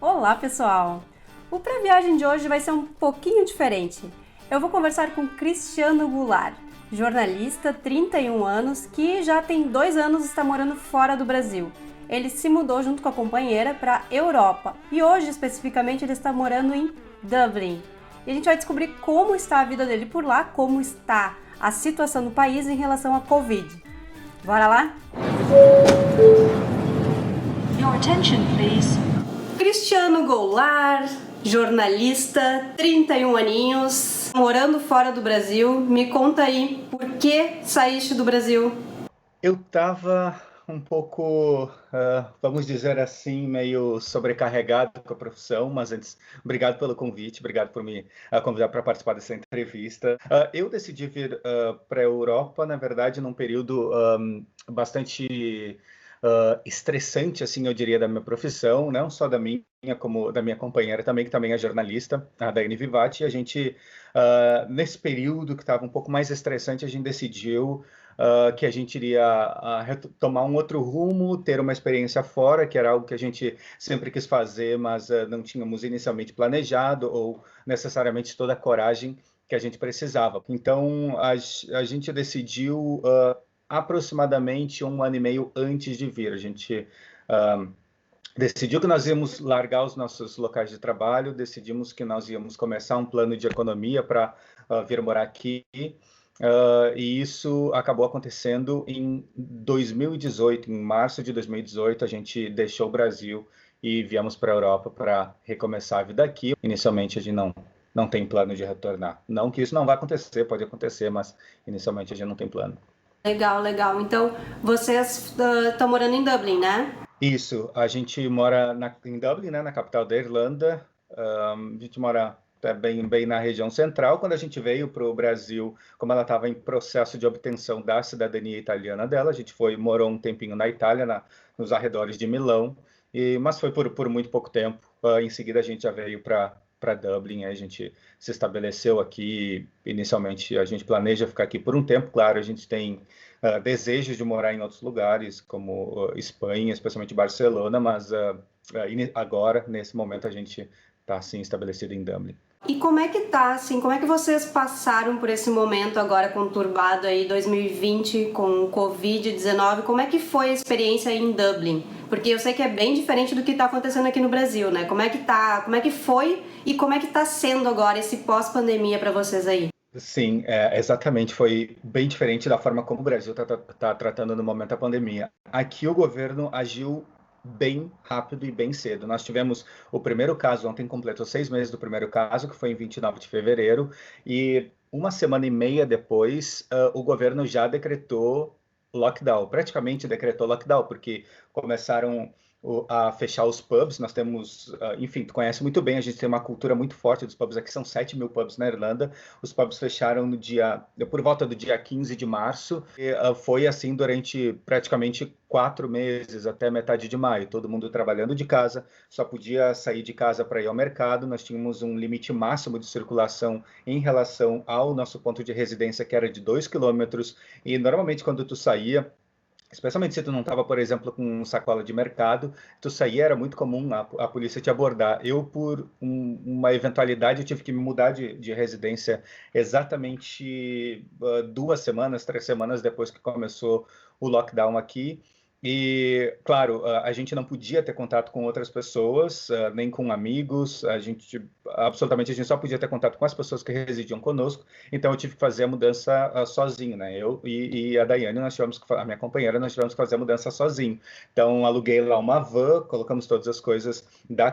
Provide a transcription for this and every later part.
Olá, pessoal! O Pra Viagem de hoje vai ser um pouquinho diferente. Eu vou conversar com Cristiano Goulart, jornalista, 31 anos, que já tem 2 anos está morando fora do Brasil. Ele se mudou junto com a companheira para a Europa e hoje, especificamente, ele está morando em Dublin. E a gente vai descobrir como está a vida dele por lá, como está a situação do país em relação à Covid. Bora lá? Your attention, please. Cristiano Goulart, jornalista, 31 aninhos, morando fora do Brasil. Me conta aí, por que saíste do Brasil? Eu estava um pouco, vamos dizer assim, meio sobrecarregado com a profissão, mas antes, obrigado pelo convite, obrigado por me convidar para participar dessa entrevista. Eu decidi vir para a Europa, na verdade, num período bastante estressante, assim, eu diria, da minha profissão, não só da minha, como da minha companheira também, que também é jornalista, a Daiane Vivati, e a gente, nesse período que estava um pouco mais estressante, a gente decidiu que a gente iria tomar um outro rumo, ter uma experiência fora, que era algo que a gente sempre quis fazer, mas não tínhamos inicialmente planejado ou necessariamente toda a coragem que a gente precisava. Então, a gente decidiu aproximadamente 1 ano e meio antes de vir. A gente decidiu que nós íamos largar os nossos locais de trabalho, decidimos que nós íamos começar um plano de economia para vir morar aqui. E isso acabou acontecendo em 2018, em março de 2018, a gente deixou o Brasil e viemos para a Europa para recomeçar a vida aqui. Inicialmente a gente não tem plano de retornar. Não que isso não vai acontecer, pode acontecer, mas inicialmente a gente não tem plano. Legal, legal. Então, vocês estão morando em Dublin, né? Isso, a gente mora em Dublin, né, na capital da Irlanda. A gente mora bem na região central. Quando a gente veio para o Brasil, como ela estava em processo de obtenção da cidadania italiana dela, a gente morou um tempinho na Itália, nos arredores de Milão, mas foi por muito pouco tempo. Em seguida, a gente já veio para Dublin, a gente se estabeleceu aqui. Inicialmente, a gente planeja ficar aqui por um tempo, claro, a gente tem desejos de morar em outros lugares, como Espanha, especialmente Barcelona, mas agora, nesse momento, a gente está assim estabelecido em Dublin. E como é que tá, assim, como é que vocês passaram por esse momento agora conturbado aí, 2020, com o Covid-19? Como é que foi a experiência aí em Dublin? Porque eu sei que é bem diferente do que está acontecendo aqui no Brasil, né? Como é que tá, como é que foi e como é que tá sendo agora esse pós-pandemia para vocês aí? Sim, exatamente. Foi bem diferente da forma como o Brasil está tratando no momento da pandemia. Aqui o governo agiu bem rápido e bem cedo. Nós tivemos o primeiro caso, ontem completou 6 meses do primeiro caso, que foi em 29 de fevereiro, e 1 semana e meia depois, o governo já decretou lockdown, praticamente decretou lockdown, porque começaram a fechar os pubs. Nós temos, enfim, tu conhece muito bem, a gente tem uma cultura muito forte dos pubs. Aqui são 7 mil pubs na Irlanda. Os pubs fecharam por volta do dia 15 de março, e foi assim durante praticamente 4 meses, até metade de maio. Todo mundo trabalhando de casa, só podia sair de casa para ir ao mercado. Nós tínhamos um limite máximo de circulação em relação ao nosso ponto de residência, que era de 2 quilômetros, e normalmente quando tu saía, especialmente se tu não estava, por exemplo, com um sacola de mercado, tu saía, era muito comum a polícia te abordar. Eu, por uma eventualidade, eu tive que me mudar de residência exatamente 2 semanas, 3 semanas depois que começou o lockdown aqui. E, claro, a gente não podia ter contato com outras pessoas, nem com amigos. Absolutamente, a gente só podia ter contato com as pessoas que residiam conosco. Então, eu tive que fazer a mudança sozinho, né? Eu e a Daiane, a minha companheira, nós tivemos que fazer a mudança sozinho. Então, aluguei lá uma van, colocamos todas as coisas da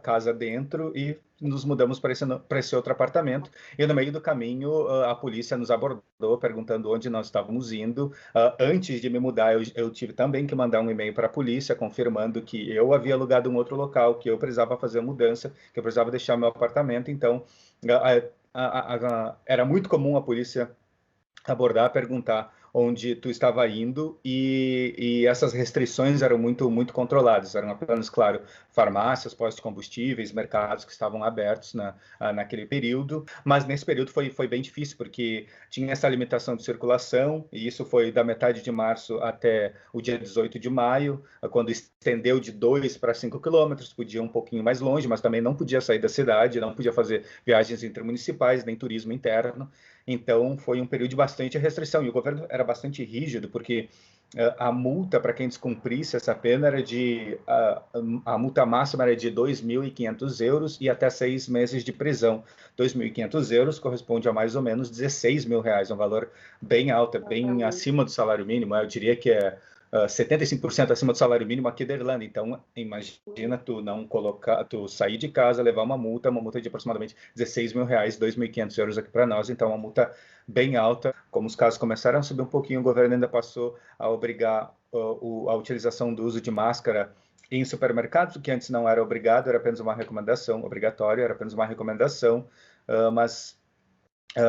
casa dentro e nos mudamos para esse outro apartamento. E no meio do caminho, a polícia nos abordou, perguntando onde nós estávamos indo. Antes de me mudar, eu tive também que mandar um e-mail para a polícia, confirmando que eu havia alugado um outro local, que eu precisava fazer a mudança, que eu precisava deixar meu apartamento. Então, era muito comum a polícia abordar, perguntar onde tu estava indo e essas restrições eram muito controladas. Eram apenas, claro, farmácias, postos de combustíveis, mercados que estavam abertos naquele período. Mas nesse período foi bem difícil, porque tinha essa limitação de circulação, e isso foi da metade de março até o dia 18 de maio, quando estendeu de 2 para 5 quilômetros, podia ir um pouquinho mais longe, mas também não podia sair da cidade, não podia fazer viagens intermunicipais, nem turismo interno. Então, foi um período de bastante restrição, e o governo era bastante rígido, porque a multa para quem descumprisse essa pena era a multa máxima era de 2.500 euros e até 6 meses de prisão. 2.500 euros corresponde a mais ou menos 16 mil reais, um valor bem alto, bem acima do salário mínimo. Eu diria que é 75% acima do salário mínimo aqui da Irlanda. Então, imagina tu sair de casa, levar uma multa de aproximadamente 16 mil reais, 2.500 euros aqui para nós. Então, uma multa bem alta. Como os casos começaram a subir um pouquinho, o governo ainda passou a obrigar a utilização do uso de máscara em supermercados, o que antes não era obrigado, era apenas uma recomendação, obrigatório, era apenas uma recomendação, mas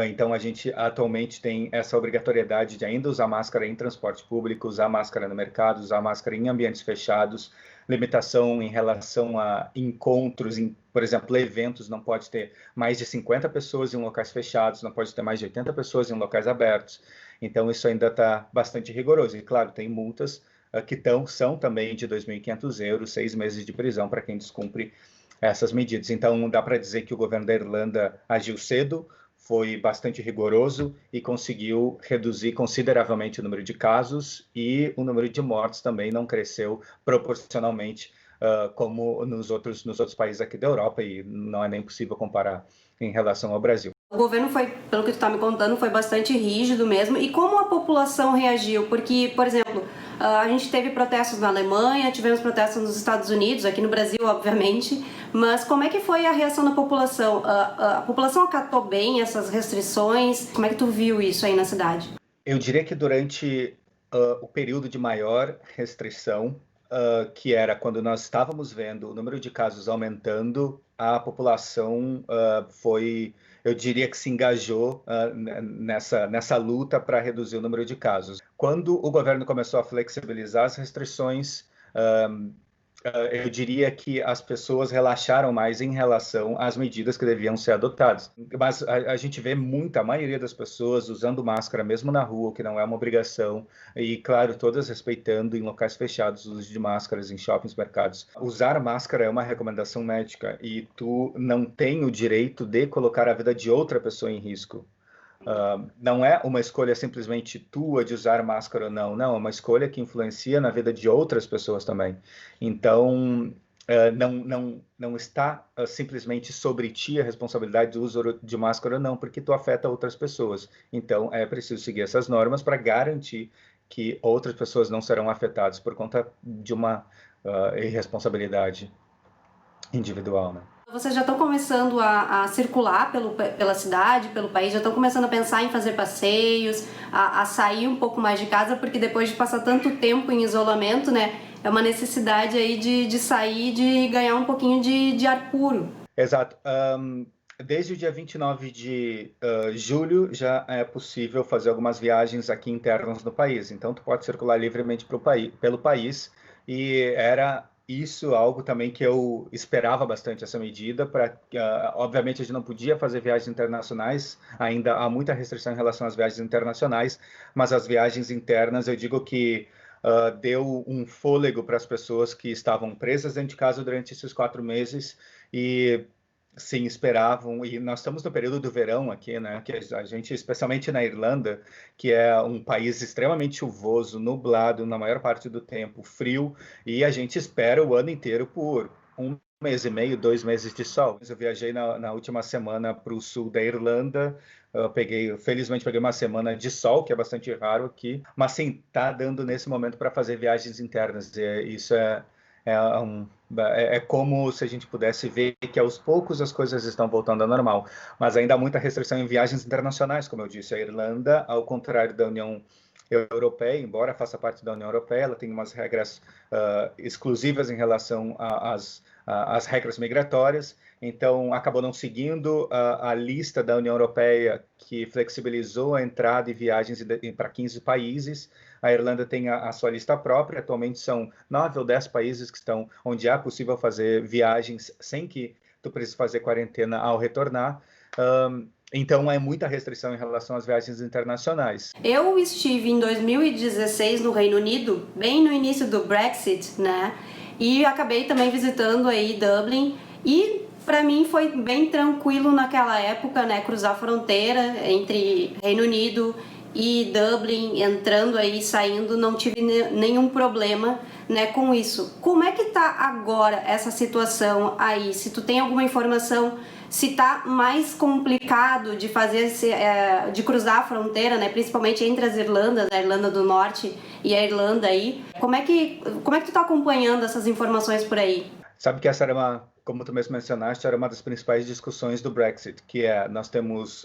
então, a gente atualmente tem essa obrigatoriedade de ainda usar máscara em transporte público, usar máscara no mercado, usar máscara em ambientes fechados, limitação em relação a encontros, por exemplo, eventos, não pode ter mais de 50 pessoas em locais fechados, não pode ter mais de 80 pessoas em locais abertos. Então, isso ainda está bastante rigoroso. E, claro, tem multas que são também de 2.500 euros, 6 meses de prisão para quem descumpre essas medidas. Então, dá para dizer que o governo da Irlanda agiu cedo, foi bastante rigoroso e conseguiu reduzir consideravelmente o número de casos, e o número de mortes também não cresceu proporcionalmente como nos outros países aqui da Europa, e não é nem possível comparar em relação ao Brasil. O governo foi, pelo que tu está me contando, foi bastante rígido mesmo. E como a população reagiu? Porque, por exemplo, a gente teve protestos na Alemanha, tivemos protestos nos Estados Unidos, aqui no Brasil, obviamente. Mas como é que foi a reação da população? A população acatou bem essas restrições? Como é que tu viu isso aí na cidade? Eu diria que durante o período de maior restrição, que era quando nós estávamos vendo o número de casos aumentando, a população eu diria que se engajou nessa luta para reduzir o número de casos. Quando o governo começou a flexibilizar as restrições, eu diria que as pessoas relaxaram mais em relação às medidas que deviam ser adotadas. Mas a gente vê a maioria das pessoas usando máscara mesmo na rua, o que não é uma obrigação, e, claro, todas respeitando em locais fechados o uso de máscaras em shoppings, mercados. Usar máscara é uma recomendação médica e tu não tem o direito de colocar a vida de outra pessoa em risco. Não é uma escolha simplesmente tua de usar máscara ou não, é uma escolha que influencia na vida de outras pessoas também. Então, não está simplesmente sobre ti a responsabilidade do uso de máscara ou não, porque tu afeta outras pessoas. Então, é preciso seguir essas normas para garantir que outras pessoas não serão afetadas por conta de uma irresponsabilidade individual, né? Vocês já estão começando a circular pela cidade, pelo país, já estão começando a pensar em fazer passeios, a sair um pouco mais de casa, porque depois de passar tanto tempo em isolamento, né, é uma necessidade aí de sair, de ganhar um pouquinho de ar puro. Exato. Desde o dia 29 de julho já é possível fazer algumas viagens aqui internas no país. Então, tu pode circular livremente pelo país, e era isso algo também que eu esperava bastante, essa medida. Obviamente, a gente não podia fazer viagens internacionais, ainda há muita restrição em relação às viagens internacionais, mas as viagens internas, eu digo que deu um fôlego para as pessoas que estavam presas dentro de casa durante esses 4 meses, e sim, esperavam. E nós estamos no período do verão aqui, né? Que a gente, especialmente na Irlanda, que é um país extremamente chuvoso, nublado na maior parte do tempo, frio, e a gente espera o ano inteiro por 1 mês e meio, 2 meses de sol. Eu viajei na última semana para o sul da Irlanda. Felizmente peguei uma semana de sol, que é bastante raro aqui, mas sim, está dando nesse momento para fazer viagens internas. Isso é como se a gente pudesse ver que aos poucos as coisas estão voltando ao normal, mas ainda há muita restrição em viagens internacionais, como eu disse. A Irlanda, ao contrário da União Europeia, embora faça parte da União Europeia, ela tem umas regras exclusivas em relação as regras migratórias, então acabou não seguindo a lista da União Europeia que flexibilizou a entrada e viagens para 15 países. A Irlanda tem a sua lista própria, atualmente são 9 ou 10 países que estão onde é possível fazer viagens sem que tu precise fazer quarentena ao retornar. Então, é muita restrição em relação às viagens internacionais. Eu estive em 2016 no Reino Unido, bem no início do Brexit, né? E acabei também visitando aí Dublin. E para mim foi bem tranquilo naquela época, né? Cruzar a fronteira entre Reino Unido e Dublin, entrando aí, saindo, não tive nenhum problema, né, com isso. Como é que tá agora essa situação aí? Se tu tem alguma informação, se tá mais complicado de fazer, de cruzar a fronteira, né, principalmente entre as Irlandas, a Irlanda do Norte e a Irlanda aí, como é que tu tá acompanhando essas informações por aí? Sabe que essa era como tu mesmo mencionaste, era uma das principais discussões do Brexit, que é, nós temos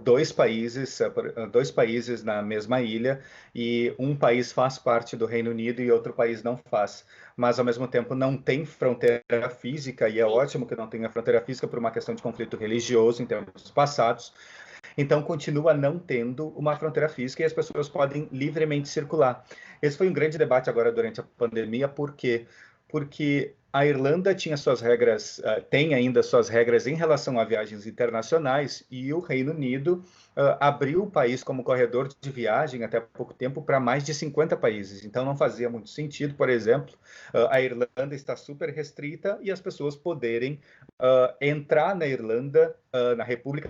dois países na mesma ilha e um país faz parte do Reino Unido e outro país não faz. Mas, ao mesmo tempo, não tem fronteira física, e é ótimo que não tenha fronteira física por uma questão de conflito religioso em tempos passados. Então, continua não tendo uma fronteira física e as pessoas podem livremente circular. Esse foi um grande debate agora durante a pandemia, por quê? Porque a Irlanda tinha suas regras, tem ainda suas regras em relação a viagens internacionais, e o Reino Unido abriu o país como corredor de viagem até pouco tempo para mais de 50 países. Então não fazia muito sentido, por exemplo, a Irlanda está super restrita e as pessoas poderem entrar na Irlanda, na República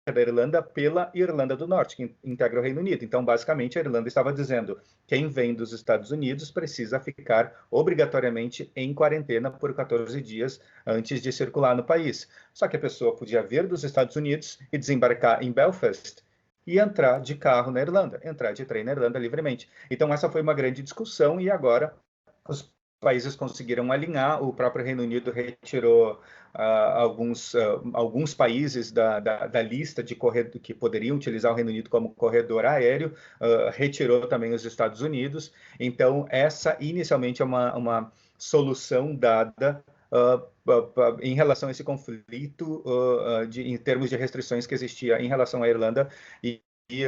da Irlanda, pela Irlanda do Norte, que integra o Reino Unido. Então, basicamente, a Irlanda estava dizendo: quem vem dos Estados Unidos precisa ficar obrigatoriamente em quarentena por 14 dias antes de circular no país. Só que a pessoa podia vir dos Estados Unidos e desembarcar em Belfast e entrar de carro na Irlanda, entrar de trem na Irlanda livremente. Então, essa foi uma grande discussão e agora os países conseguiram alinhar. O próprio Reino Unido retirou alguns países da lista de que poderiam utilizar o Reino Unido como corredor aéreo, retirou também os Estados Unidos. Então, essa inicialmente é uma solução dada em relação a esse conflito em termos de restrições que existia em relação à Irlanda e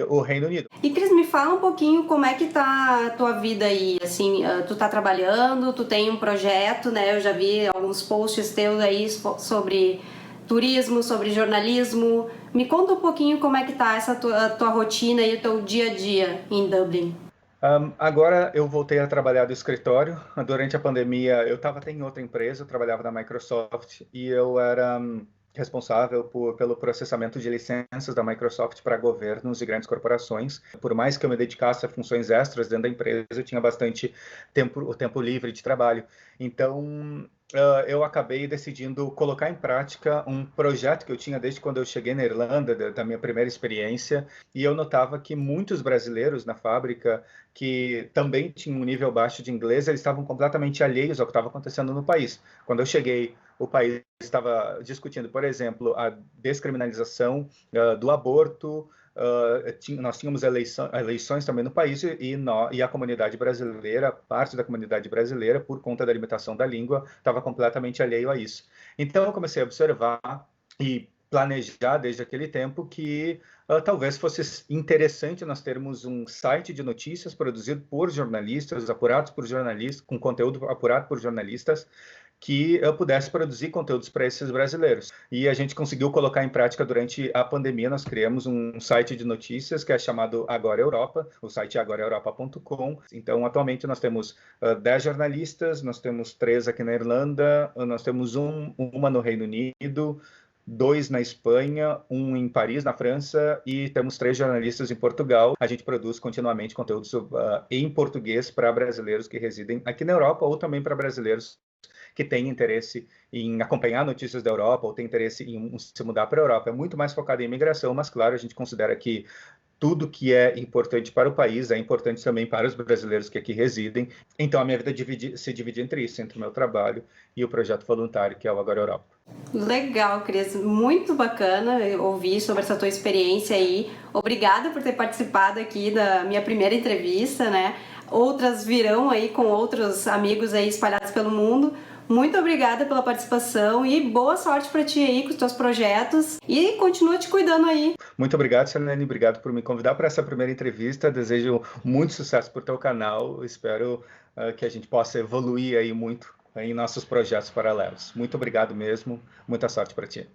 o Reino Unido. E Cris, me fala um pouquinho como é que tá a tua vida aí, assim, tu tá trabalhando, tu tem um projeto, né, eu já vi alguns posts teus aí sobre turismo, sobre jornalismo, me conta um pouquinho como é que tá essa tua rotina e o teu dia a dia em Dublin. Agora eu voltei a trabalhar do escritório. Durante a pandemia eu estava até em outra empresa, eu trabalhava na Microsoft e eu era responsável pelo processamento de licenças da Microsoft para governos e grandes corporações. Por mais que eu me dedicasse a funções extras dentro da empresa, eu tinha bastante tempo livre de trabalho. Então, eu acabei decidindo colocar em prática um projeto que eu tinha desde quando eu cheguei na Irlanda, da minha primeira experiência, e eu notava que muitos brasileiros na fábrica, que também tinham um nível baixo de inglês, eles estavam completamente alheios ao que estava acontecendo no país. Quando eu cheguei, o país estava discutindo, por exemplo, a descriminalização do aborto. Nós tínhamos eleições também no país e a comunidade brasileira, parte da comunidade brasileira, por conta da limitação da língua, estava completamente alheio a isso. Então, eu comecei a observar e planejar desde aquele tempo que talvez fosse interessante nós termos um site de notícias produzido por jornalistas, apurados por jornalistas, com conteúdo apurado por jornalistas, que eu pudesse produzir conteúdos para esses brasileiros. E a gente conseguiu colocar em prática durante a pandemia. Nós criamos um site de notícias que é chamado Agora Europa, o site é agoraeuropa.com. Então, atualmente nós temos 10 jornalistas, nós temos 3 aqui na Irlanda, nós temos uma no Reino Unido, 2 na Espanha, 1 em Paris, na França, e temos 3 jornalistas em Portugal. A gente produz continuamente conteúdos em português para brasileiros que residem aqui na Europa ou também para brasileiros que têm interesse em acompanhar notícias da Europa ou têm interesse em se mudar para a Europa. É muito mais focado em imigração, mas, claro, a gente considera que tudo que é importante para o país é importante também para os brasileiros que aqui residem. Então, a minha vida se divide entre isso, entre o meu trabalho e o projeto voluntário, que é o Agora Europa. Legal, Cris. Muito bacana ouvir sobre essa tua experiência aí. Obrigada por ter participado aqui da minha primeira entrevista, né? Outras virão aí com outros amigos aí espalhados pelo mundo. Muito obrigada pela participação e boa sorte para ti aí com os teus projetos e continua te cuidando aí. Muito obrigado, Selene. Obrigado por me convidar para essa primeira entrevista. Desejo muito sucesso para o teu canal. Espero que a gente possa evoluir aí muito em nossos projetos paralelos. Muito obrigado mesmo. Muita sorte para ti.